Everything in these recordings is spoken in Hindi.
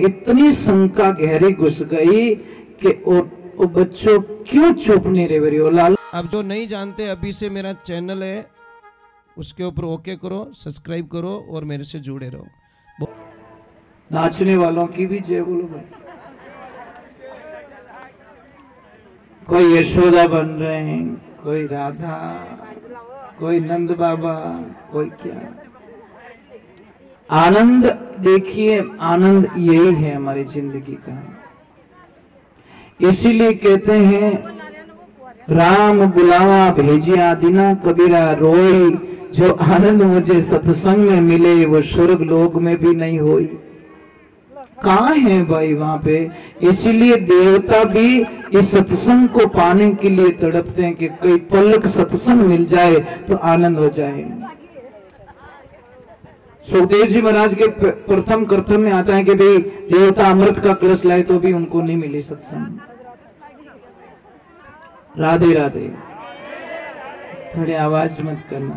इतनी शंका गहरी घुस गई कि वो बच्चों क्यों चुप नहीं रहे रही हो लाल। अब जो नहीं जानते, अभी से मेरा चैनल है उसके ऊपर ओके करो, सब्सक्राइब करो और मेरे से जुड़े रहो। नाचने वालों की भी जय बोलो भाई। कोई यशोदा बन रहे हैं, कोई राधा, कोई नंद बाबा, कोई क्या। आनंद देखिए, आनंद यही है हमारी जिंदगी का। इसीलिए कहते हैं राम बुलावा भेजिया दीना, कबीरा रोई जो आनंद मुझे सत्संग में मिले वो स्वर्ग लोक में भी नहीं होई। कहाँ है भाई वहां पे। इसीलिए देवता भी इस सत्संग को पाने के लिए तड़पते हैं कि कोई पलक सत्संग मिल जाए तो आनंद हो जाए। सुखदेव जी महाराज के प्रथम कर्तव्य में आता है कि भाई देवता अमृत का कलश लाए तो भी उनको नहीं मिली सत्संग। राधे राधे। थोड़ी आवाज मत करना।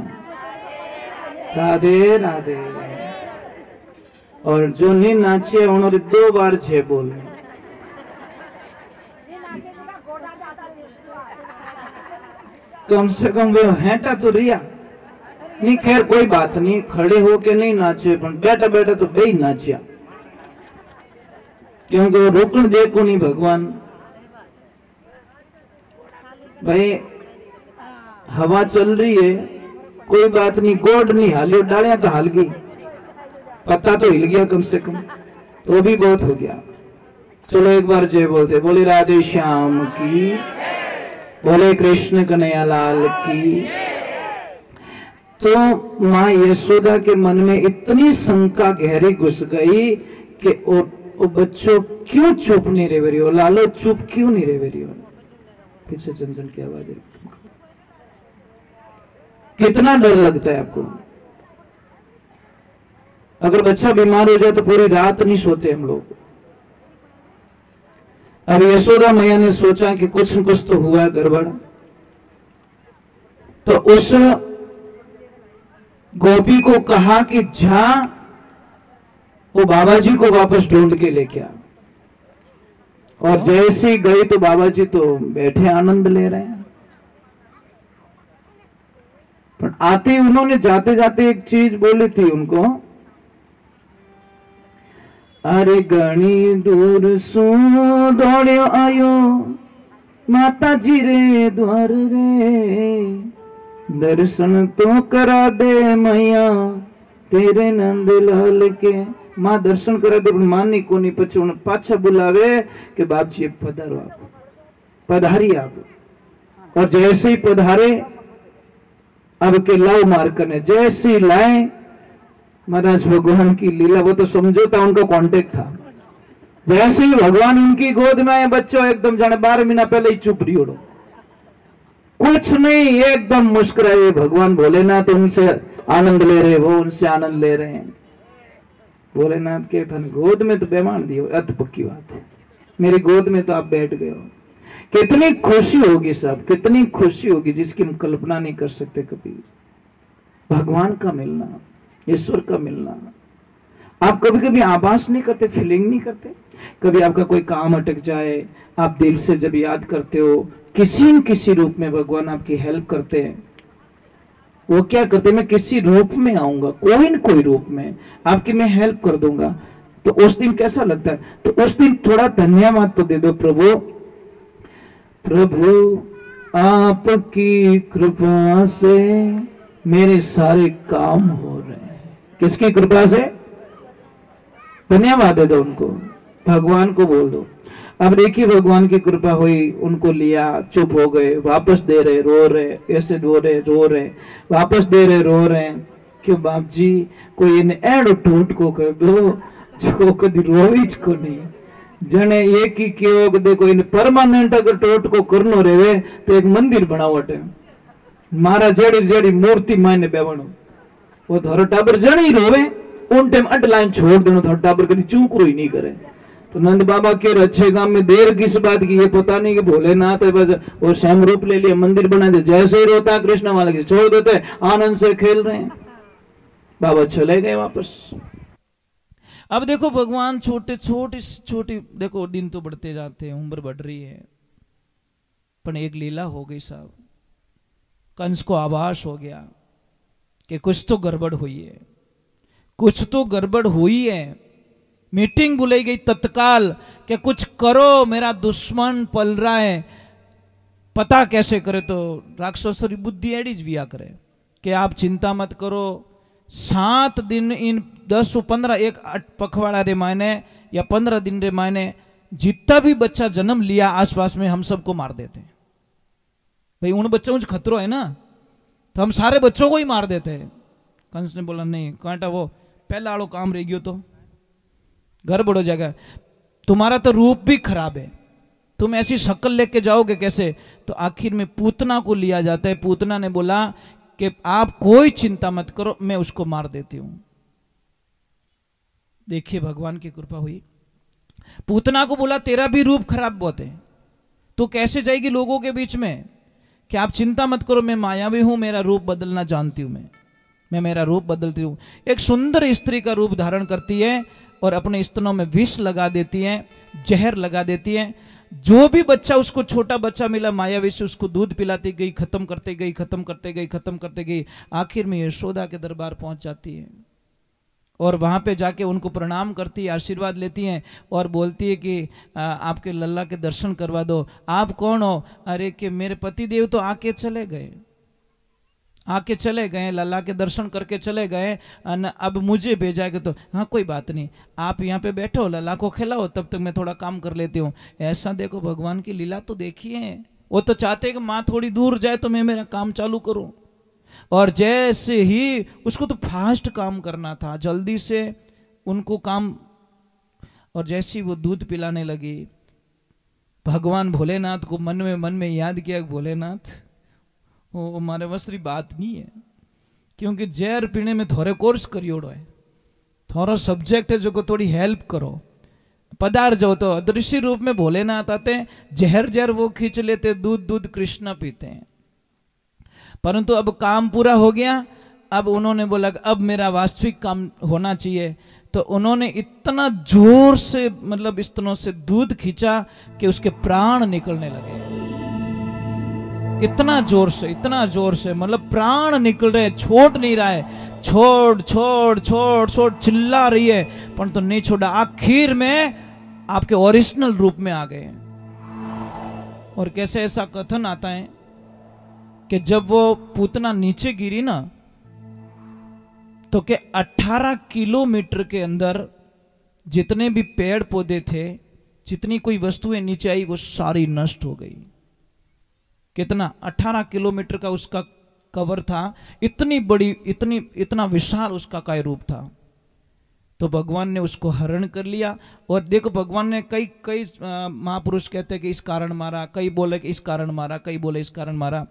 राधे राधे। और जो नहीं नाचे उन्होंने 2 बार जय बोलने। कम से कम वे हेटा तो रिया नहीं। खैर कोई बात नहीं, खड़े होके नहीं नाचे पर बैठा बैठा तो बे नाचिया, क्योंकि वो रोकन दे को नहीं भगवान। भाई हवा चल रही है, कोई बात नहीं, गोड नहीं हालियो, डालियां तो हाल गई, पत्ता तो हिल गया कम से कम, तो भी बहुत हो गया। चलो एक बार जय बोलते, बोले राधे श्याम की, बोले कृष्ण कन्हैया लाल की। तो माँ यशोदा के मन में इतनी शंका गहरी घुस गई कि वो बच्चों क्यों चुप नहीं रहे रही हो लालो, चुप क्यों नहीं रहे रही हो। पीछे चंचल की आवाज है। कितना डर लगता है आपको। अगर बच्चा बीमार हो जाए तो पूरी रात नहीं सोते हम लोग। अब यशोदा मैया ने सोचा कि कुछ न कुछ तो हुआ गड़बड़, तो उस गोपी को कहा कि जा वो बाबा जी को वापस ढूंढ के लेके आ। और जैसे ही गई तो बाबा जी तो बैठे आनंद ले रहे हैं। पर आते ही उन्होंने जाते जाते एक चीज बोली थी उनको, अरे घणी दूर सू दौड़ो आयो माता जी रे द्वार रे, दर्शन तो करा दे मैया तेरे नंद लाल के। मां दर्शन करा दे, मानी को नहीं, पछी उन्हें पाछा बुलावे कि बाप जी पधारो, आप पधारी आप। और जैसे ही पधारे, अब के लाव मार करने जैसे ही लाए, महाराज भगवान की लीला, वो तो समझौता उनका कांटेक्ट था। जैसे ही भगवान उनकी गोद में आए, बच्चों एकदम जाने 12 महीना पहले ही चुप रही उड़ो, कुछ नहीं, एकदम मुस्कुराए। भगवान भोलेनाथ तो उनसे आनंद ले रहे, वो उनसे आनंद ले रहे हैं। भोलेनाथ के थन गोद में तो बेमान दियो, अत पक्की बात है, मेरी गोद में तो आप बैठ गए हो। कितनी खुशी होगी साहब, कितनी खुशी होगी जिसकी हम कल्पना नहीं कर सकते कभी। भगवान का मिलना, ईश्वर का मिलना। आप कभी कभी आभास नहीं करते, फीलिंग नहीं करते। कभी आपका कोई काम अटक जाए, आप दिल से जब याद करते हो, किसी न किसी रूप में भगवान आपकी हेल्प करते हैं। वो क्या करते हैं, मैं किसी रूप में आऊंगा, कोई न कोई रूप में आपकी मैं हेल्प कर दूंगा। तो उस दिन कैसा लगता है, तो उस दिन थोड़ा धन्यवाद तो दे दो, प्रभु प्रभु आपकी कृपा से मेरे सारे काम हो रहे हैं। किसकी कृपा से? धन्यवाद दे दो उनको, भगवान को बोल दो। अब देखिए भगवान की कृपा हुई, उनको लिया, चुप हो गए, वापस दे रहे, रो रहे, ऐसे रो रहे, वापस दे रहे, रो रहे। क्यों बाप जी, कोई इन्हें एड़ो टूट को कर दो जो कभी रोवीच को नहीं। जने एक ही क्यों देखो, इन परमानेंट अगर टोट को करनो रहे तो एक मंदिर बनावटे, मारा जड़ी जड़ी मूर्ति मायने बेवणो, वो थारो टाबर जणी रोवे उन टाइम अट लाइन छोड़ देनो, थारो टाबर कभी चूक ही नहीं करे। तो नंद बाबा के अच्छे काम में देर किस बात की, ये पता नहीं कि भोलेनाथ वो श्याम रूप ले लिया, मंदिर बना दे, जैसे ही रोता है कृष्ण वाले की छोड़ देते, आनंद से खेल रहे हैं। बाबा चले गए वापस। अब देखो भगवान छोटे छोटी देखो दिन तो बढ़ते जाते हैं, उम्र बढ़ रही है, पर एक लीला हो गई साहब। कंस को आभास हो गया कि कुछ तो गड़बड़ हुई है, कुछ तो गड़बड़ हुई है। मीटिंग बुलाई गई तत्काल कि कुछ करो, मेरा दुश्मन पल रहा है, पता कैसे करे। तो राक्षसों की बुद्धि एडी ज विया करे कि आप चिंता मत करो, 7 दिन इन 10-15 एक पखवाड़ा रे मायने या 15 दिन रे मायने जितना भी बच्चा जन्म लिया आसपास में हम सबको मार देते हैं। भाई उन बच्चों को खतरो है ना, तो हम सारे बच्चों को ही मार देते हैं। कंस ने बोला नहीं कांटा, वो पहला वालों काम रह गयो तो गड़बड़ हो जाएगा, तुम्हारा तो रूप भी खराब है, तुम ऐसी शक्ल लेके जाओगे कैसे। तो आखिर में पूतना को लिया जाता है। पूतना ने बोला कि आप कोई चिंता मत करो, मैं उसको मार देती हूं। देखिए भगवान की कृपा हुई। पूतना को बोला तेरा भी रूप खराब बहुत है, तो कैसे जाएगी लोगों के बीच में, कि आप चिंता मत करो, मैं मायावी हूं, मेरा रूप बदलना जानती हूं, मैं मेरा रूप बदलती हूं। एक सुंदर स्त्री का रूप धारण करती है और अपने स्तनों में विष लगा देती है, जहर लगा देती है। जो भी बच्चा उसको छोटा बच्चा मिला मायावी से उसको दूध पिलाती गई, खत्म करते गई, खत्म करते गई, खत्म करते गई। आखिर में यशोदा के दरबार पहुंच जाती है और वहां पे जाके उनको प्रणाम करती है, आशीर्वाद लेती हैं और बोलती है कि आपके लल्ला के दर्शन करवा दो। आप कौन हो? अरे कि मेरे पति देव तो आके चले गए, लल्ला के दर्शन करके चले गए, अब मुझे भेजा है। तो हाँ कोई बात नहीं, आप यहाँ पे बैठो, लल्ला को खिलाओ, तब तक मैं थोड़ा काम कर लेती हूँ। ऐसा देखो भगवान की लीला तो देखिए, वो तो चाहते कि माँ थोड़ी दूर जाए तो मैं मेरा काम चालू करूँ। और जैसे ही उसको तो फास्ट काम करना था, जल्दी से उनको काम, और जैसे ही वो दूध पिलाने लगी, भगवान भोलेनाथ को मन में याद किया, भोलेनाथ वो हमारे वसरी बात नहीं है, क्योंकि जहर पीने में थोड़े कोर्स करियोड़ो है, थोड़ा सब्जेक्ट है जो को थोड़ी हेल्प करो, पदार जाओ। तो अदृश्य रूप में भोलेनाथ आते हैं, जहर वो खींच लेते, दूध कृष्ण पीते हैं। परंतु अब काम पूरा हो गया। अब उन्होंने बोला कि अब मेरा वास्तविक काम होना चाहिए। तो उन्होंने इतना जोर से मतलब स्तनों से दूध खींचा कि उसके प्राण निकलने लगे। इतना जोर से मतलब प्राण निकल रहे, छोड़ नहीं रहा है, छोड़ चिल्ला रही है, पर तो नहीं छोड़ा। आखिर में आपके ओरिजिनल रूप में आ गए। और कैसे ऐसा कथन आता है कि जब वो पूतना नीचे गिरी ना, तो के 18 किलोमीटर के अंदर जितने भी पेड़ पौधे थे, जितनी कोई वस्तुएं नीचे आई, वो सारी नष्ट हो गई। कितना? 18 किलोमीटर का उसका कवर था, इतनी बड़ी, इतना विशाल उसका काय रूप था। तो भगवान ने उसको हरण कर लिया। और देखो भगवान ने कई महापुरुष कहते हैं कि इस कारण मारा, कई बोले कि इस कारण मारा, कई बोले इस कारण मारा।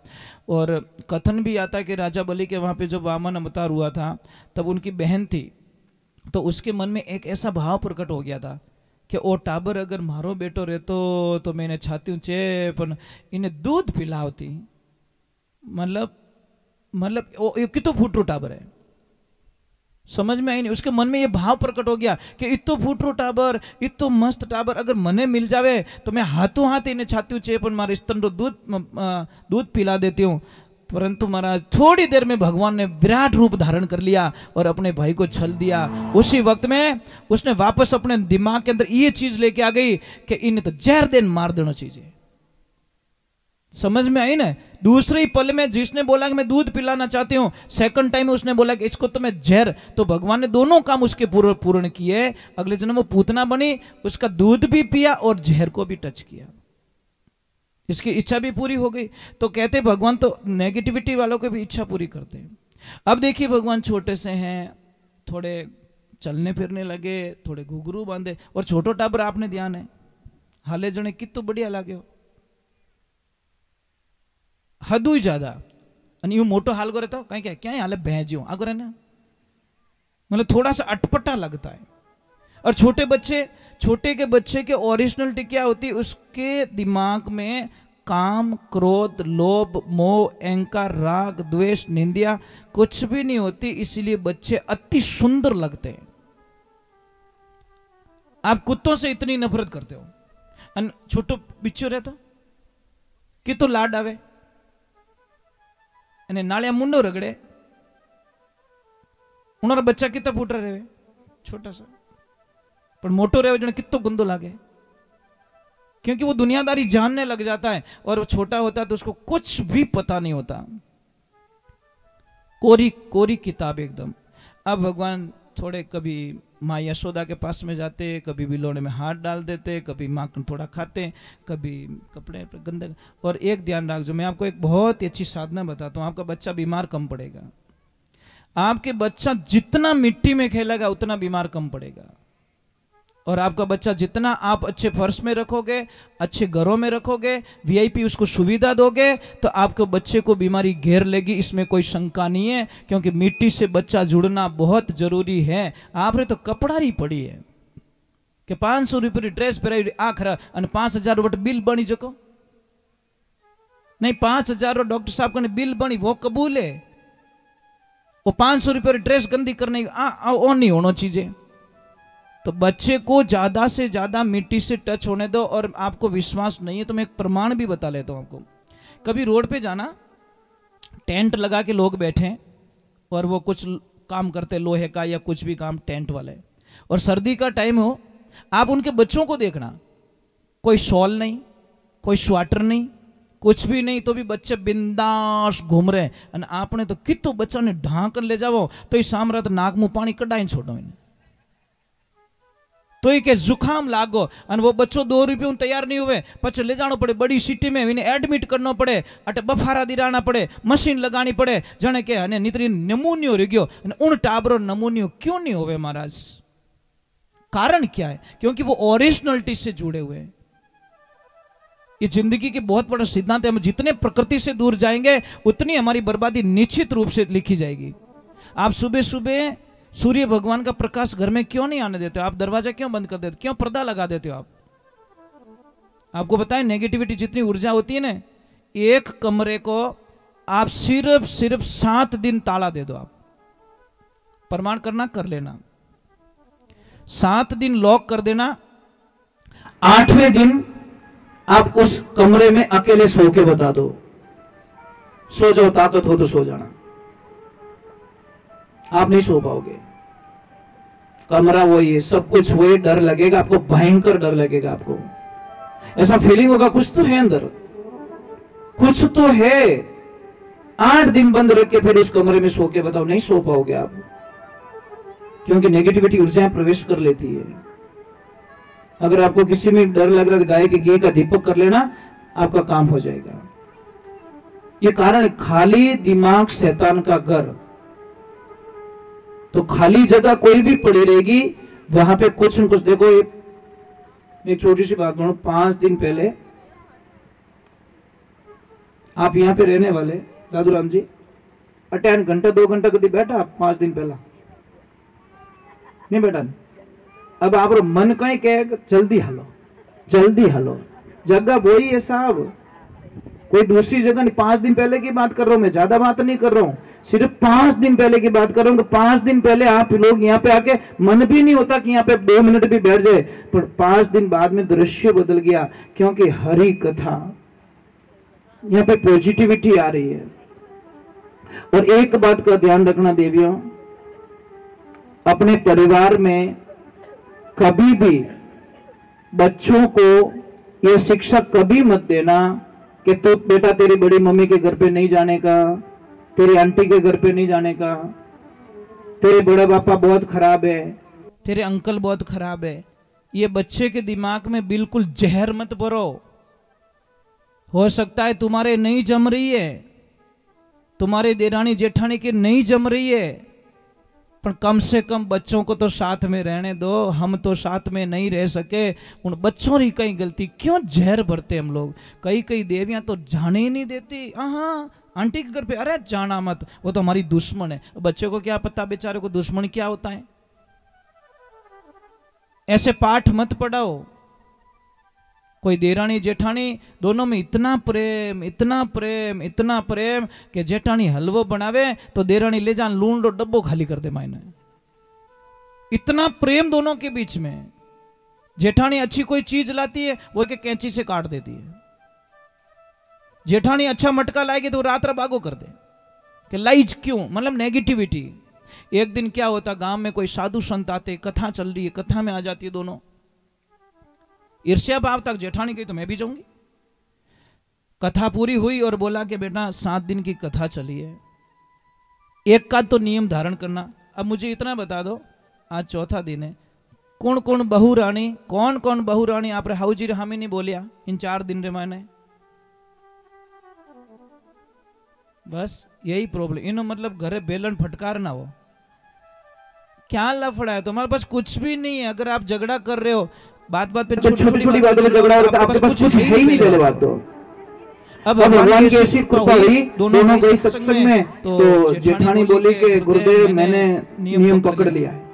और कथन भी आता है कि राजा बलि के वहाँ पे जब वामन अवतार हुआ था, तब उनकी बहन थी, तो उसके मन में एक ऐसा भाव प्रकट हो गया था कि ओ टाबर अगर मारो बेटो रहतो तो मैंने छाती हूँ चे, पर इन्हें दूध पिलावती। मतलब कितो फूटरो टाबर है, समझ में आई नहीं। उसके मन में ये भाव प्रकट हो गया कि इतो फूटरो टाबर, इतो मस्त टाबर अगर मने मिल जावे तो मैं हाथों हाथ इन्हें छाती हूँ चे, पर मारे स्तन रो दूध पिला देती हूँ। परंतु महाराज थोड़ी देर में भगवान ने विराट रूप धारण कर लिया और अपने भाई को छल दिया। उसी वक्त में उसने वापस अपने दिमाग के अंदर ये चीज लेके आ गई कि इन्हें तो जहर देन मार देना चाहिए। समझ में आई ना? दूसरे ही पल में जिसने बोला कि मैं दूध पिलाना चाहती हूँ, सेकंड टाइम उसने बोला कि इसको तो मैं जहर। तो भगवान ने दोनों काम उसके पूर्ण किए। अगले जन्म वो पूतना बनी, उसका दूध भी पिया और जहर को भी टच किया, इसकी इच्छा भी पूरी हो गई। तो कहते भगवान तो नेगेटिविटी वालों की भी इच्छा पूरी करते हैं। अब देखिए भगवान छोटे से हैं, थोड़े चलने फिरने लगे, थोड़े घुघरू बांधे, और छोटो टाबर आपने ध्यान है हाले जने कितो बढ़िया लागे हो, हदू ही ज्यादा। यूं मोटो हाल को रहता कहीं क्या हाले भैंजियो आगो रहना, मतलब थोड़ा सा अटपटा लगता है। और छोटे के बच्चे के ओरिजिनलिटी क्या होती है? उसके दिमाग में काम, क्रोध, लोभ, मोह, अहंकार, राग, द्वेष, निंदा कुछ भी नहीं होती। इसीलिए बच्चे अति सुंदर लगते हैं। आप कुत्तों से इतनी नफरत करते हो અને છોટો બિચ્ચો રહેતો કેટલો લાડ આવે અને નાળિયા મુંડો રગડે उन्होंने बच्चा कितना फूटा रहे छोटा सा पर मोटो रहे जो कितना गंदो लागे क्योंकि वो दुनियादारी जानने लग जाता है और वो छोटा होता है तो उसको कुछ भी पता नहीं होता। कोरी कोरी किताब एकदम। अब भगवान थोड़े कभी माँ यशोदा के पास में जाते, कभी बिलोड़े में हाथ डाल देते, कभी माखन थोड़ा खाते, कभी कपड़े पर गंदे। और एक ध्यान रखो, मैं आपको एक बहुत ही अच्छी साधना बताता हूँ, आपका बच्चा बीमार कम पड़ेगा। आपके बच्चा जितना मिट्टी में खेलेगा उतना बीमार कम पड़ेगा। और आपका बच्चा जितना आप अच्छे फर्श में रखोगे, अच्छे घरों में रखोगे, वीआईपी उसको सुविधा दोगे, तो आपके बच्चे को बीमारी घेर लेगी, इसमें कोई शंका नहीं है। क्योंकि मिट्टी से बच्चा जुड़ना बहुत जरूरी है। आपने तो कपड़ारी पड़ी है कि 500 रुपये ड्रेस पहराई आखरा और 5000 रुपये बिल बनी जको नहीं, 5000 डॉक्टर साहब को बिल बनी वो कबूल है। वो 500 रुपये ड्रेस गंदी करने वो नहीं होना चाहिए। तो बच्चे को ज्यादा से ज्यादा मिट्टी से टच होने दो। और आपको विश्वास नहीं है तो मैं एक प्रमाण भी बता लेता हूं आपको। कभी रोड पे जाना, टेंट लगा के लोग बैठे और वो कुछ काम करते लोहे का या कुछ भी काम टेंट वाले, और सर्दी का टाइम हो, आप उनके बच्चों को देखना, कोई शॉल नहीं, कोई स्वेटर नहीं, कुछ भी नहीं, तो भी बच्चे बिंदास घूम रहे। और आपने तो कितो बच्चा ने ढांक ले जाओ तो इस सामरात नाक मुंह पानी कढ़ाई छोड़ो इन्हें, तो ये के जुकाम लागो और वो बच्चों 2 रुपये तैयार नहीं हुए, पछ ले जाना पड़े बड़ी सिटी में, इन्हें एडमिट करना पड़े, अटे बफारा दिराना पड़े, मशीन लगानी पड़े, जाने के अने नितरी नमूनियो रह गयो। उन टाबरो नमूनियो क्यों नहीं होवे महाराज? कारण क्या है? क्योंकि वो ओरिजिनलिटी से जुड़े हुए हैं। ये जिंदगी के बहुत बड़ा सिद्धांत है। हम जितने प्रकृति से दूर जाएंगे उतनी हमारी बर्बादी निश्चित रूप से लिखी जाएगी। आप सुबह सुबह सूर्य भगवान का प्रकाश घर में क्यों नहीं आने देते हो? आप दरवाजा क्यों बंद कर देते हो? क्यों पर्दा लगा देते हो आप? आपको पता है नेगेटिविटी जितनी ऊर्जा होती है ना, एक कमरे को आप सिर्फ 7 दिन ताला दे दो। आप प्रमाण करना, कर लेना, 7 दिन लॉक कर देना, 8वें दिन आप उस कमरे में अकेले सो के बता दो, सो जाओ, ताकत हो तो सो जाना। आप नहीं सो पाओगे। कमरा वही है, सब कुछ वही, डर लगेगा आपको, भयंकर डर लगेगा आपको। ऐसा फीलिंग होगा कुछ तो है अंदर, कुछ तो है। 8 दिन बंद रख के फिर उस कमरे में सो के बताओ, नहीं सो पाओगे आप, क्योंकि नेगेटिविटी ऊर्जाएं प्रवेश कर लेती है। अगर आपको किसी में डर लग रहा है, गाय के घी का दीपक कर लेना, आपका काम हो जाएगा। ये कारण, खाली दिमाग शैतान का घर। तो खाली जगह कोई भी पड़ी रहेगी, वहां पे कुछ न कुछ। देखो एक छोटी सी बात बोलूं, 5 दिन पहले आप यहां पे रहने वाले दादू राम जी, 8 घंटा 2 घंटा कभी बैठा आप? 5 दिन पहला नहीं बैठा। अब आप मन कहीं कहे जल्दी हलो, जल्दी हलो, जगह वही है साहब, कोई दूसरी जगह नहीं। 5 दिन पहले की बात कर रहा हूं मैं, ज्यादा बात नहीं कर रहा हूं, सिर्फ 5 दिन पहले की बात कर रहा हूं। 5 दिन पहले आप लोग यहाँ पे आके, मन भी नहीं होता कि यहाँ पे 2 मिनट भी बैठ जाए, पर 5 दिन बाद में दृश्य बदल गया, क्योंकि हरि कथा, यहाँ पे पॉजिटिविटी आ रही है। और एक बात का ध्यान रखना देवियों, अपने परिवार में कभी भी बच्चों को यह शिक्षा कभी मत देना कि तू बेटा तेरी बड़ी मम्मी के घर पे नहीं जाने का, तेरी आंटी के घर पे नहीं जाने का, तेरे बड़ा पापा बहुत खराब है, तेरे अंकल बहुत खराब है। ये बच्चे के दिमाग में बिल्कुल जहर मत भरो। हो सकता है तुम्हारे नहीं जम रही है, तुम्हारे देरानी जेठानी की नहीं जम रही है, पर कम से कम बच्चों को तो साथ में रहने दो। हम तो साथ में नहीं रह सके, उन बच्चों की कई गलती, क्यों जहर भरते हम लोग। कई देवियां तो जाने ही नहीं देती, हाँ आंटी के घर पे, अरे जाना मत, वो तो हमारी दुश्मन है। बच्चे को क्या पता बेचारे को दुश्मन क्या होता है। ऐसे पाठ मत पढ़ाओ। कोई देरानी जेठानी दोनों में इतना प्रेम, इतना प्रेम, इतना प्रेम कि जेठानी हलवो बनावे तो देरानी ले जान लूण रो डब्बो खाली कर दे मायने। इतना प्रेम दोनों के बीच में। जेठानी अच्छी कोई चीज लाती है वो के कैंची से काट देती है। जेठानी अच्छा मटका लाएगी तो रात बागो कर दे कि लाइज क्यों, मतलब नेगेटिविटी। एक दिन क्या होता, गांव में कोई साधु संत आते, कथा चल रही है, कथा में आ जाती है दोनों, ईर्ष्या भाव तक जेठानी कही तो मैं भी जाऊंगी। कथा पूरी हुई और बोला कि बेटा 7 दिन की कथा चली है, एक का तो नियम धारण करना। अब मुझे इतना बता दो, आज चौथा दिन है, कौन कौन बहु रानी आप हाउजी रे हमें नहीं बोलिया इन 4 दिन रे मैंने। बस यही प्रॉब्लम इनो, मतलब घरे बेलन फटकार ना हो, क्या लफड़ा है तुम्हारे पास, कुछ भी नहीं है। अगर आप झगड़ा कर रहे हो, बात पे छोटी छोटी बातों पे झगड़ा होता है, आपके पास कुछ है ही नहीं पहले बात तो। अब भगवान की ऐसी कृपा हुई, दोनों गए सत्संग में, तो जेठानी बोली कि गुरुदेव मैंने नियम पकड़ लिया है।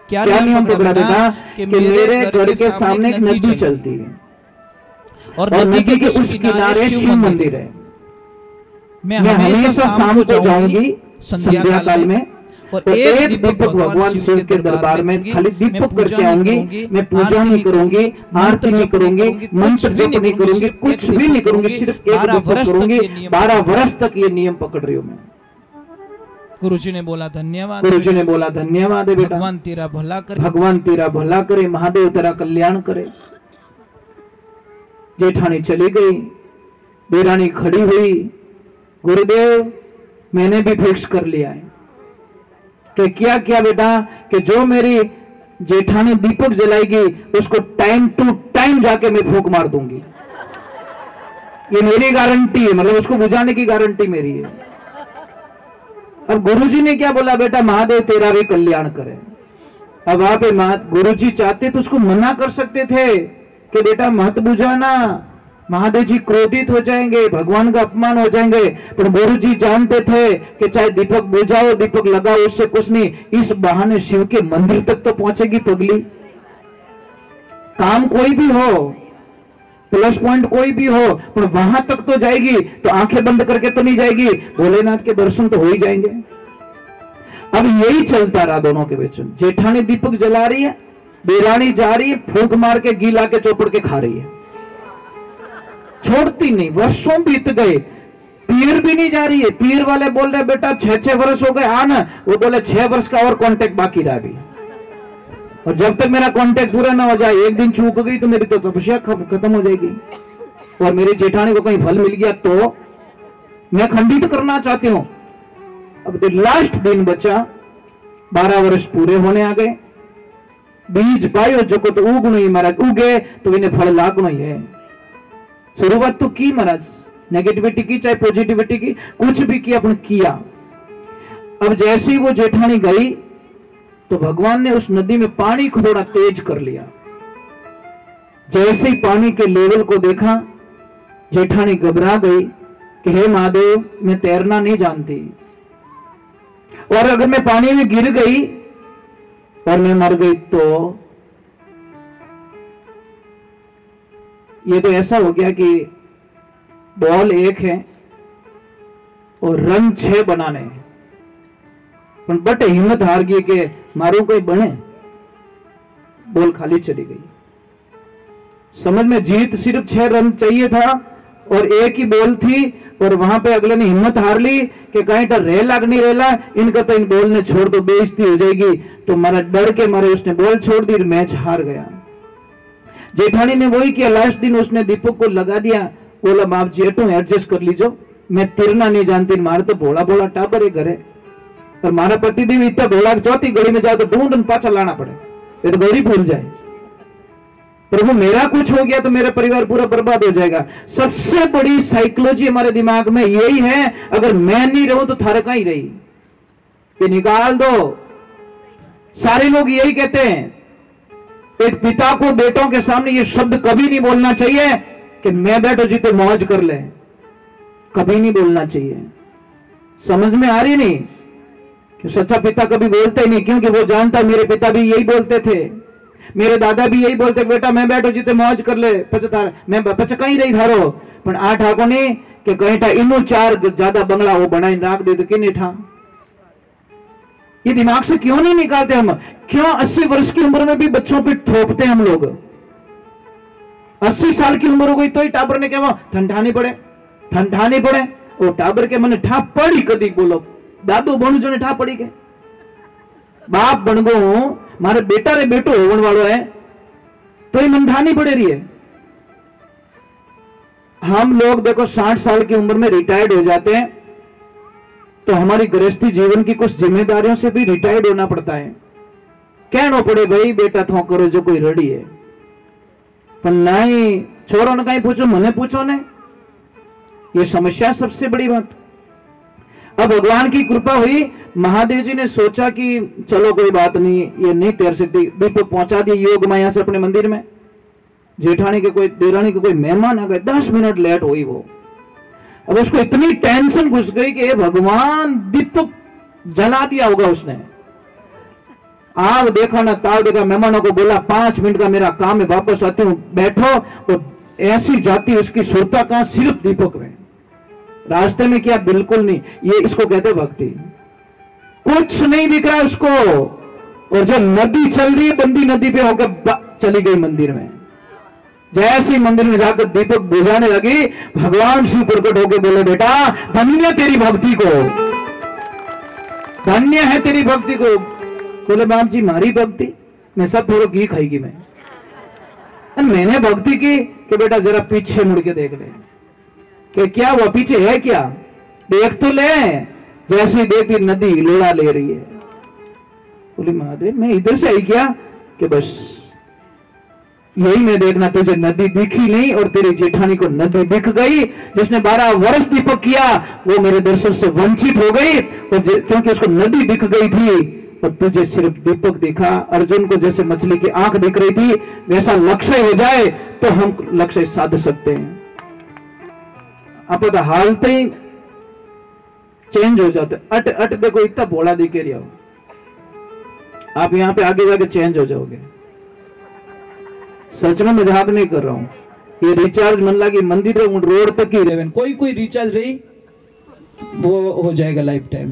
क्या नियम पकड़ा बेटा? कि मेरे घर के सामने एक नदी चलती है और नदी के उस किनारे शिव मंदिर है। मैं हमेशा शाम को जाऊंगी संध्या काल में और एक दीपक भगवान शिव के दरबार में खाली दीपक करके आऊंगी। मैं पूजा नहीं करूंगी, आरती नहीं करूंगी, मंत्र जप नहीं करूंगी, कुछ भी नहीं करूंगी, सिर्फ एक दीपक करूंगी। 12 वर्ष तक ये नियम पकड़ रही हूं मैं। गुरुजी ने बोला धन्यवाद, गुरुजी ने बोला धन्यवाद है बेटा, भगवान तेरा भला करे, भगवान तेरा भला करे, महादेव तेरा कल्याण करे। जेठानी चली गई, देरानी खड़ी हुई, गुरुदेव मैंने भी फिक्स कर लिया है कि क्या क्या बेटा, कि जो मेरी जेठानी दीपक जलाएगी उसको टाइम टू टाइम जाके मैं फूंक मार दूंगी। ये मेरी गारंटी है, मतलब उसको बुझाने की गारंटी मेरी है। अब गुरुजी ने क्या बोला, बेटा महादेव तेरा भी कल्याण करे। अब आप गुरुजी चाहते तो उसको मना कर सकते थे कि बेटा मत बुझाना, महादेव जी क्रोधित हो जाएंगे, भगवान का अपमान हो जाएंगे। पर गुरुजी जानते थे कि चाहे दीपक बुझाओ, दीपक लगाओ, उससे कुछ नहीं, इस बहाने शिव के मंदिर तक तो पहुंचेगी पगली। काम कोई भी हो, प्लस पॉइंट कोई भी हो, पर वहां तक तो जाएगी, तो आंखें बंद करके तो नहीं जाएगी, भोलेनाथ के दर्शन तो हो ही जाएंगे। अब यही चलता रहा दोनों के बीच में। जेठानी दीपक जला रही है, देरानी जा रही है, फूंक मार के घी ला के चौपड़ के खा रही है, छोड़ती नहीं। वर्षों बीत गए, पीर भी नहीं जा रही है। पीर वाले बोल रहे बेटा 6 वर्ष हो गए आना, वो बोले 6 वर्ष का और कांटेक्ट बाकी रहा भी, और जब तक मेरा कांटेक्ट पूरा ना हो जाए, एक दिन चूक गई तो मेरी तो तपस्या खत्म हो जाएगी। और मेरी जेठानी को कहीं फल मिल गया तो मैं खंडित करना चाहती हूं। अब लास्ट दिन बचा, 12 वर्ष पूरे होने आ गए। बीज पायो जो को तो उगणो ही महाराज, उगे तो इन्हें फल लागणो ही है। शुरुआत तो की महाराज, नेगेटिविटी की चाहे पॉजिटिविटी की, कुछ भी किया अपन किया। अब जैसे ही वो जेठानी गई तो भगवान ने उस नदी में पानी को थोड़ा तेज कर लिया। जैसे ही पानी के लेवल को देखा, जेठानी घबरा गई कि हे महादेव मैं तैरना नहीं जानती, और अगर मैं पानी में गिर गई और मैं मर गई तो ये तो ऐसा हो गया कि बॉल 1 है और रन 6 बनाने हैं। पर बट हिम्मत हार गई कि मारू कोई बने, बॉल खाली चली गई। समझ में, जीत सिर्फ 6 रन चाहिए था और 1 ही बॉल थी, और वहां पे अगले ने हिम्मत हार ली कि कहीं तो रेला नहीं रेला, इनका तो इन बॉल ने छोड़ दो, बेइज्जती हो जाएगी। तो मारा डर के मारे उसने बॉल छोड़ दी, मैच हार गया। जेठानी ने वही किया, लास्ट दिन उसने दीपक को लगा दिया, बोला बाप जी एटू एडजस्ट कर लीजो, मैं तिरना नहीं जानती, मारे तो भोला भोला टाबर है घरे, और मारा पतिदेव इतना भोला चौथी घड़ी में जाओ तो ढूंढ पाछा लाना पड़े, ये तो गौरी भूल जाए। प्रभु मेरा कुछ हो गया तो मेरा परिवार पूरा बर्बाद हो जाएगा। सबसे बड़ी साइकोलॉजी हमारे दिमाग में यही है, अगर मैं नहीं रहूं तो थारा कहां ही रही, कि निकाल दो। सारे लोग यही कहते हैं। एक पिता को बेटों के सामने ये शब्द कभी नहीं बोलना चाहिए कि मैं बेटो जी तो मौज कर ले, कभी नहीं बोलना चाहिए। समझ में आ रही नहीं कि सच्चा पिता कभी बोलते ही नहीं, क्योंकि वो जानता मेरे पिता भी यही बोलते थे, मेरे दादा भी यही बोलते, बेटा मैं बैठो जी तो मौज कर ले, पचतार मैं पचका ही रही थारो, पर आ ठाको नहीं कि कहीं था इनो 4 ज्यादा बंगला वो बनाई राख दे तो किने ठा। ये दिमाग से क्यों नहीं निकालते हम? क्यों 80 वर्ष की उम्र में भी बच्चों पे थोपते हम लोग? 80 साल की उम्र हो गई तो ही टाबर ने क्या ठंडा नहीं पड़े वो टाबर के मने ठा पड़ी कदी बोलो दादू बणु जो ने ठा पड़ी के बाप बन गो मारे बेटा रे बेटो होवन वालो है तो ही मन ठा नहीं पड़े रही है। हम लोग देखो 60 साल की उम्र में रिटायर्ड हो जाते हैं तो हमारी गृहस्थी जीवन की कुछ जिम्मेदारियों से भी रिटायर्ड होना पड़ता है। कहना पड़े भाई बेटा थो करो जो कोई रड़ी है पर नहीं छोरो ने कहीं पूछो मने पूछो ने ये समस्या सबसे बड़ी बात। अब भगवान की कृपा हुई महादेव जी ने सोचा कि चलो कोई बात नहीं ये नहीं तैर सकती दीपक पहुंचा दिए योग माया से अपने मंदिर में। जेठानी के कोई देरानी के कोई मेहमान आ गए 10 मिनट लेट हुई वो। अब उसको इतनी टेंशन घुस गई कि भगवान दीपक जला दिया होगा उसने। आग देखा ना ताव देखा मेहमानों को बोला 5 मिनट का मेरा काम है वापस आती हूं बैठो और ऐसी जाती उसकी सुरता कहां सिर्फ दीपक में रास्ते में किया बिल्कुल नहीं। ये इसको कहते भक्ति। कुछ नहीं दिख रहा उसको और जब नदी चल रही है बंदी नदी पे होकर चली गई मंदिर में। जैसे मंदिर में जाकर दीपक बुझाने लगी भगवान शिव प्रकट होकर बोले बेटा धन्य तेरी भक्ति को धन्य है तेरी भक्ति को। बोले बाप जी मारी भक्ति मैं सब थोड़ा घी खाएगी मैंने भक्ति की कि बेटा जरा पीछे मुड़ के देख ले कि क्या हुआ पीछे है क्या देख तो ले। जैसे ही देखती नदी लोड़ा ले रही है। बोली महादेव मैं इधर से आई क्या कि बस यही मैं देखना तुझे नदी दिखी नहीं और तेरी जेठानी को नदी दिख गई। जिसने 12 वर्ष दीपक किया वो मेरे दर्शन से वंचित हो गई और क्योंकि उसको नदी दिख गई थी और तुझे सिर्फ दीपक दिखा। अर्जुन को जैसे मछली की आंख दिख रही थी वैसा लक्ष्य हो जाए तो हम लक्ष्य साध सकते हैं। आप तो हालते ही चेंज हो जाते अट अट देखो इतना भोला दिखे रही हो आप यहाँ पे आगे जाके चेंज हो जाओगे। सच में मजाक नहीं कर रहा हूं। ये रिचार्ज मन लगी मंदिर रोड तक ही रहे कोई रिचार्ज रही वो हो जाएगा लाइफ टाइम।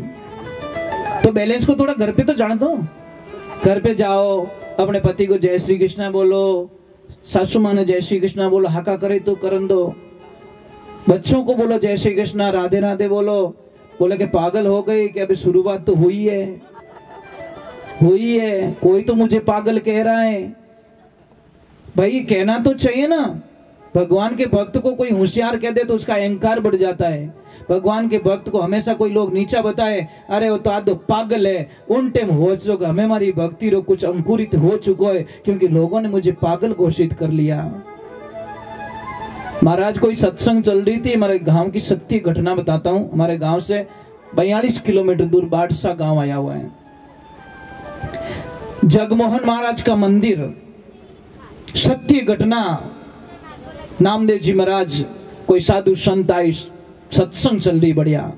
तो बैलेंस को थोड़ा घर पे तो जान दो। घर पे जाओ अपने पति को जय श्री कृष्णा बोलो सासू माँ ने जय श्री कृष्णा बोलो हाका करे तो करन दो। बच्चों को बोलो जय श्री कृष्णा राधे राधे बोलो। बोले कि पागल हो गई कि अभी शुरुआत तो हुई है कोई तो मुझे पागल कह रहा है। भाई कहना तो चाहिए ना। भगवान के भक्त को कोई होशियार कह दे तो उसका अहंकार बढ़ जाता है। भगवान के भक्त को हमेशा कोई लोग नीचा बताए अरे वो तो आदो पागल है उन टाइम हो चुका हमें हमारी भक्ति रो कुछ अंकुरित हो चुको है क्योंकि लोगों ने मुझे पागल घोषित कर लिया। महाराज कोई सत्संग चल रही थी हमारे गांव की सत्य घटना बताता हूं। हमारे गांव से 42 किलोमीटर दूर बाड़सा गांव आया हुआ है। जगमोहन महाराज का मंदिर सत्य घटना। नामदेव जी महाराज कोई साधु संत आए सत्संग चल रही बढ़िया।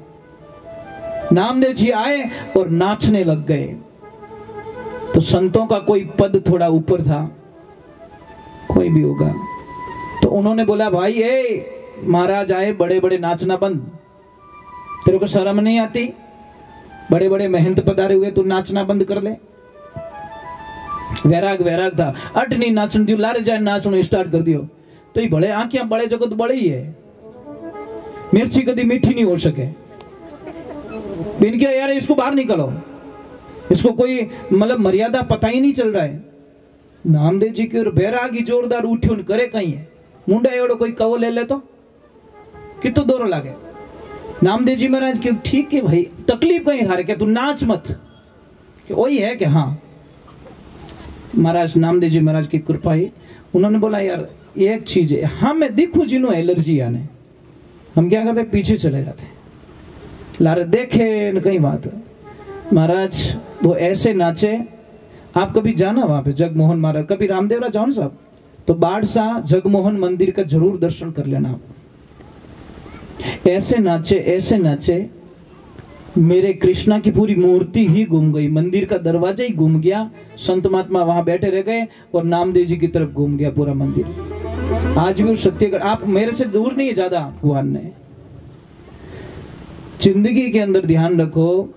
नामदेव जी आए और नाचने लग गए। तो संतों का कोई पद थोड़ा ऊपर था कोई भी होगा तो उन्होंने बोला भाई महाराज आए बड़े बड़े नाचना बंद। तेरे को शर्म नहीं आती? बड़े बड़े महंत पधारे हुए तू नाचना बंद कर ले। वैराग था अट नहीं नाचन दियो लारे जाए नाचना स्टार्ट कर दियो। तो ये बड़े आंखें बड़े जगत बड़े ही है। मिर्ची कभी मीठी नहीं हो सके बिन के यार इसको बाहर निकालो इसको कोई मतलब मर्यादा पता ही नहीं चल रहा है। नामदेव जी की बैरागी जोरदार उठी करे कहीं है मुंडा एवडो कोई कवो ले ले तो कितो दोरो लागे। नामदेव जी महाराज के ठीक है भाई तकलीफ कहीं हारे क्या तू नाच मत वही है कि हाँ। महाराज नामदेव जी महाराज की कृपा ही उन्होंने बोला यार एक चीज है हम मैं दिखू जिन्हों एलर्जी आने हम क्या करते पीछे चले जाते लारे देखे न कहीं बात। महाराज वो ऐसे नाचे आप कभी जाना वहां पे जगमोहन महाराज कभी रामदेवरा जाओ ना साहब तो बाड़सा जगमोहन मंदिर का जरूर दर्शन कर लेना आप। ऐसे नाचे मेरे कृष्णा की पूरी मूर्ति ही घूम गई मंदिर का दरवाजा ही घूम गया। संत महात्मा वहां बैठे रह गए और नामदेव जी की तरफ घूम गया पूरा मंदिर। आज भी उस सत्य आप मेरे से दूर नहीं है ज्यादा। भगवान ने जिंदगी के अंदर ध्यान रखो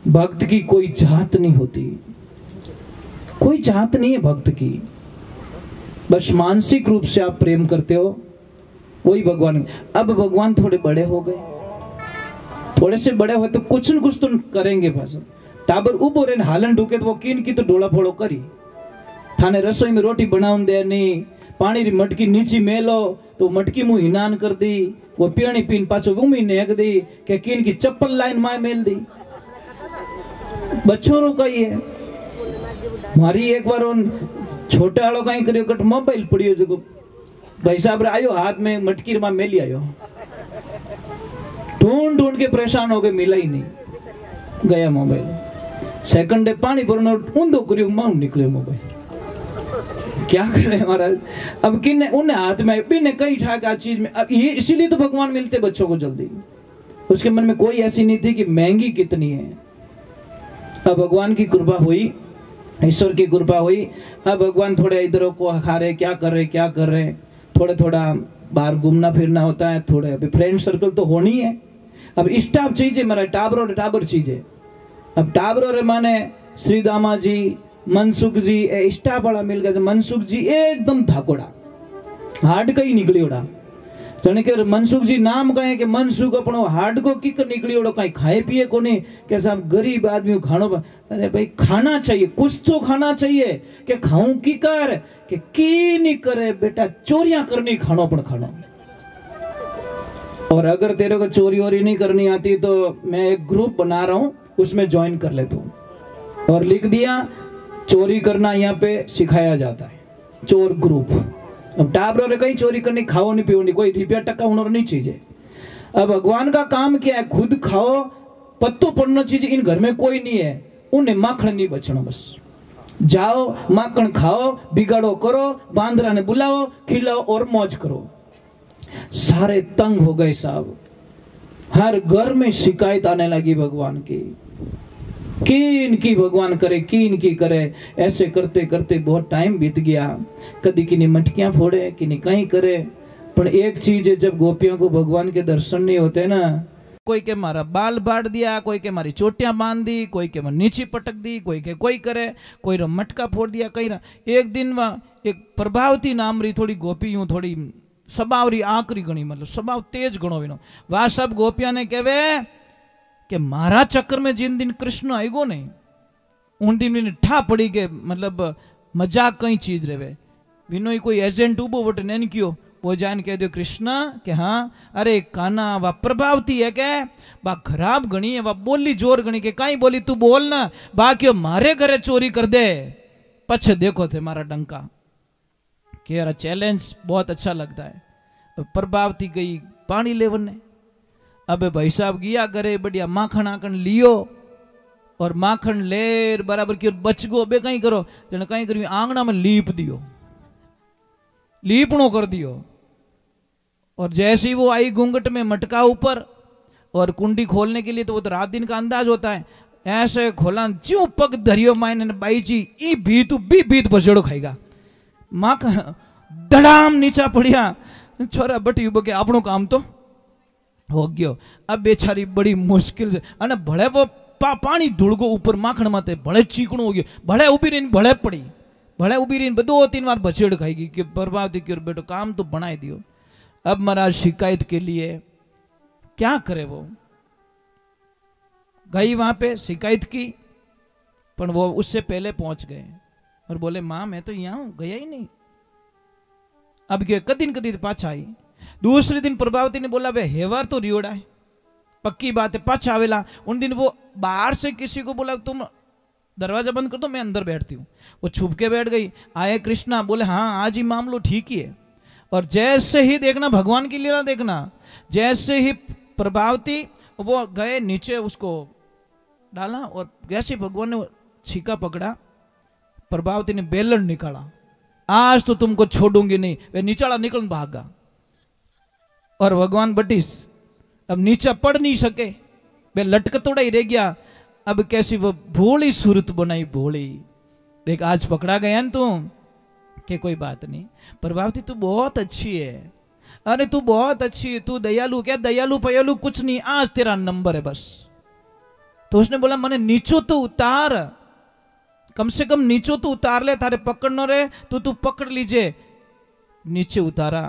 भक्त की कोई जात नहीं होती, कोई जात नहीं है भक्त की। बस मानसिक रूप से आप प्रेम करते हो, वही भगवान। अब भगवान थोड़े बड़े हो गए, थोड़े से बड़े हुए तो कुछ न कुछ तो करेंगे। बस टाबर उबो रे हालन ढूके तो वो कीन की तो डोला फोड़ो करी। थाने रसोई में रोटी बनाऊं दे नहीं, पानी री मटकी नीची मेलो तो मटकी मुंह हिनान कर दी, वो पियणी पीन पाछो वो मुंह नेक दी के कीन की चप्पल लाइन माय मेल दी। बच्चों रो का ये मारी एक बार उन छोटे वालों का ही करियो कट मोबाइल पड़ियो जो भाई साहब आयो हाथ में मटकी में मेली आयो, ढूंढ ढूंढ के परेशान हो गए, मिला ही नहीं, गया मोबाइल। सेकंड डे पानी भरना ऊंधो करियो माउंट निकले मोबाइल। क्या करे महाराज, अब किन्ने उन्हें हाथ में बिने कई ठाक आ चीज में। अब ये इसीलिए तो भगवान मिलते बच्चों को जल्दी। उसके मन में कोई ऐसी नहीं थी कि महंगी कितनी है। अब भगवान की कृपा हुई, ईश्वर की कृपा हुई। अब भगवान थोड़े इधरों को खा रहे, क्या कर रहे, थोड़ा थोड़ा बाहर घूमना फिरना होता है, थोड़े अभी फ्रेंड सर्कल तो होनी है। अब स्टाफ चाहिए मेरा, टाबर चाहिए। अब टाबरों रे माने श्री दामा जी, मनसुख जी, ए स्टाफ वाला मिल गया। मनसुख जी एकदम धाकोड़ा, हार्ड का ही निकली ओड़ा। जने के मनसुख जी नाम कहे कि मनसुख अपनो हार्ड को किक निकली ओड़ो, कहीं खाए पिए को नहीं के साहब गरीब आदमी खानो। अरे भाई खाना चाहिए, कुछ तो खाना चाहिए। कि खाऊं की कर के की नहीं करे बेटा, चोरियां करनी खानो पण खानो। और अगर तेरे को चोरी वोरी नहीं करनी आती तो मैं एक ग्रुप बना रहा हूं, उसमें ज्वाइन कर ले तू। और लिख दिया चोरी करना यहाँ पे सिखाया जाता है, चोर ग्रुप। अब टाबरों ने कहीं चोरी करनी, खाओ नहीं पियो नहीं, कोई रुपया टक्का होना नहीं चाहिए। अब भगवान का काम क्या है, खुद खाओ, पत्तो पड़ना चाहिए। इन घर में कोई नहीं है, उन्हें माखन नहीं बचना। बस जाओ माखन खाओ, बिगाड़ो करो, बांदरा ने बुलाओ, खिलाओ और मौज करो। सारे तंग हो गए साहब, हर घर में शिकायत आने लगी भगवान की, कीन की भगवान करे, कीन की करे। ऐसे करते करते बहुत टाइम बीत गया। कदी किन्हीं मटकियां फोड़े, किन्हीं कहीं करे। पर एक चीज है, जब गोपियों को भगवान के दर्शन नहीं होते ना, कोई के मारा बाल बांट दिया, कोई के मारी चोटियां बांध दी, कोई के नीचे पटक दी, कोई के कोई करे, कोई रो मटका फोड़ दिया, कहीं ना। एक दिन वह एक प्रभावती नाम री थोड़ी गोपी यूं थोड़ी स्वभाव री आकरी गणी, मतलब स्वभाव तेज गणो विनो। वह सब गोपिया ने कहवे कि मारा चक्कर में जिन दिन कृष्ण आएगो नहीं, उन दिन मैंने ठा पड़ी के मतलब मजाक कई चीज रेवे। विनो ही कोई एजेंट उबो बटे नैन क्यों वो जान कह दो कृष्ण के हाँ अरे काना वा प्रभावती है के वा खराब गणी है, वा बोली जोर गणी के कहीं बोली तू बोल ना, बाकी मारे घरे चोरी कर दे, पछे देखो थे मारा डंका। कि यार चैलेंज बहुत अच्छा लगता है। प्रभावती गई पानी लेवन ने। अब भाई साहब गया करे, बढ़िया माखन आखन लियो और माखन लेर बराबर की बच गो। बे कहीं करो जने कहीं करी आंगना में लीप दियो, लीपणो कर दियो। और जैसे ही वो आई घूंघट में मटका ऊपर और कुंडी खोलने के लिए, तो वो तो रात दिन का अंदाज होता है। ऐसे खोला ज्यों पग धरियो मायने बाई जी ई भीत बीत बजड़ो खाएगा। माँ धड़ाम नीचा पड़िया, छोरा बटी उब के आपनो काम तो हो गयो। अब बेचारी बड़ी मुश्किल से अने भले वो पानी धुड़गो ऊपर माखण माते, भले चीकणो हो गयो, भले उभी रहीने भले पड़ी, भले उभी रहीने 2-3 बार बछेड़ खाएगी कि बर्बादी क्यों बेटो काम तो बनाई दियो। अब महाराज शिकायत के लिए क्या करे, वो गई वहां पे शिकायत की, पर वो उससे पहले पहुंच गए और बोले मां मैं तो यहां हूं, गया ही नहीं। अब क्या कदी न कदी पाछा आई। दूसरे दिन प्रभावती ने बोला वे हेवर तो रियोड़ा है, पक्की बात है पाछा आवेला। उन दिन वो बाहर से किसी को बोला तुम दरवाजा बंद कर दो मैं अंदर बैठती हूँ, वो छुप के बैठ गई। आए कृष्णा बोले हाँ आज ही मामलो ठीक ही है। और जैसे ही देखना भगवान की लीला देखना, जैसे ही प्रभावती वो गए नीचे उसको डाला और जैसे भगवान ने छीका पकड़ा, प्रभावती ने बेलन निकाला, आज तो तुमको छोड़ूंगी नहीं। वे नीचाड़ा निकल भागा और भगवान बटिस अब नीचा पड़ नहीं सके, वे लटकतोड़ा ही रह गया। अब कैसी वो भोली सूरत बनाई, भोली देख आज पकड़ा गया न तुम कि कोई बात नहीं, प्रभावती तू बहुत अच्छी है, अरे तू बहुत अच्छी है, तू दयालु, क्या दयालु पयालु कुछ नहीं, आज तेरा नंबर है बस। तो उसने बोला मने नीचो तो उतार, कम से कम नीचो तो उतार ले, थारे पकड़ना रे तो तू पकड़ लीजिए। नीचे उतारा,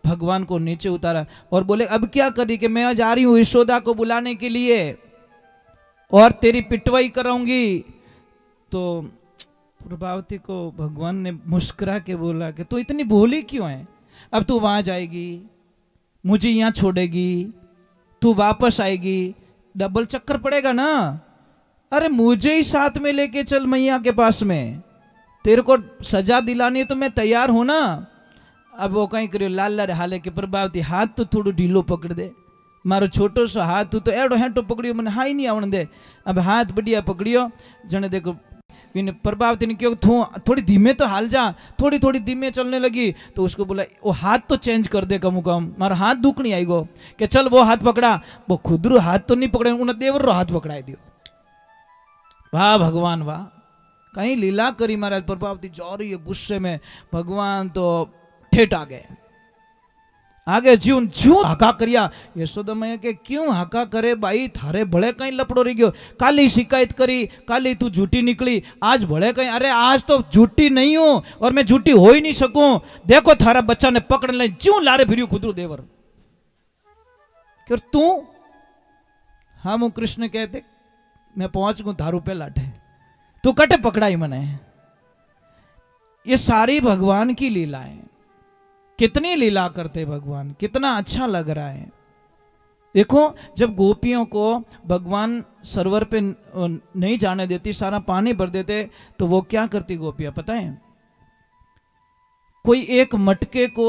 भगवान को नीचे उतारा और बोले अब क्या करी कि मैं जा रही हूं यशोदा को बुलाने के लिए और तेरी पिटवाई कराऊंगी। तो प्रभावती को भगवान ने मुस्कुरा के बोला कि तू इतनी भोली क्यों है, अब तू वहां जाएगी, मुझे यहां छोड़ेगी, तू वापस आएगी, डबल चक्कर पड़ेगा ना। अरे मुझे ही साथ में लेके चल मैया के पास में, तेरे को सजा दिलानी है तो मैं तैयार हूं ना। अब वो कहीं करियो लाल लाल हाले के प्रभावती हाथ तो थोड़ो ढीलो पकड़ दे, मारो छोटो सो हाथ तू तो एडो हेटो पकड़ियो, मैंने हाई नहीं आवण दे। अब हाथ बढ़िया पकड़ियो, जने देखो इन्हें प्रभावती ने क्यों तू थोड़ी धीमे तो हाल जा, थोड़ी थोड़ी धीमे चलने लगी। तो उसको बोला वो हाथ तो चेंज कर दे, कम कम मारो हाथ दुख नहीं आएगो कि चल वो हाथ पकड़ा, वो खुदरू हाथ तो नहीं पकड़े, उन्हें देवर रो हाथ पकड़ाई दियो। वाह भगवान वाह, कहीं लीला करी महाराज। प्रभावती जा रही है गुस्से में, भगवान तो ठेठ आ गए, आगे ज्यूं ज्यूं हाका करिया। यशोदा मैया के क्यों हाका करे भाई, थारे भले कहीं लपड़ो रही गयो, काली शिकायत करी, काली तू झूठी निकली, आज भले कहीं। अरे आज तो झूठी नहीं हूं और मैं झूठी हो ही नहीं सकूं, देखो थारा बच्चा ने पकड़ ले, ज्यों लारे फिर खुदरू देवर। क्यों तू हम कृष्ण कहते मैं पहुंच गू थारू पे लाठे, तू कटे पकड़ाई मने। ये सारी भगवान की लीला है, कितनी लीला करते भगवान, कितना अच्छा लग रहा है। देखो जब गोपियों को भगवान सरोवर पे नहीं जाने देती, सारा पानी भर देते, तो वो क्या करती गोपियां पता है, कोई एक मटके को,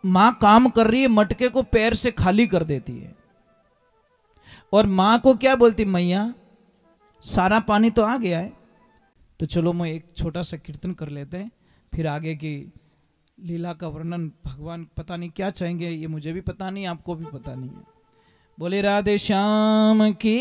मां काम कर रही है, मटके को पैर से खाली कर देती है और मां को क्या बोलती, मैया सारा पानी तो आ गया है, तो चलो मैं एक छोटा सा कीर्तन कर लेते हैं, फिर आगे की लीला का वर्णन भगवान पता नहीं क्या चाहेंगे, ये मुझे भी पता नहीं, आपको भी पता नहीं है। बोले राधे श्याम की।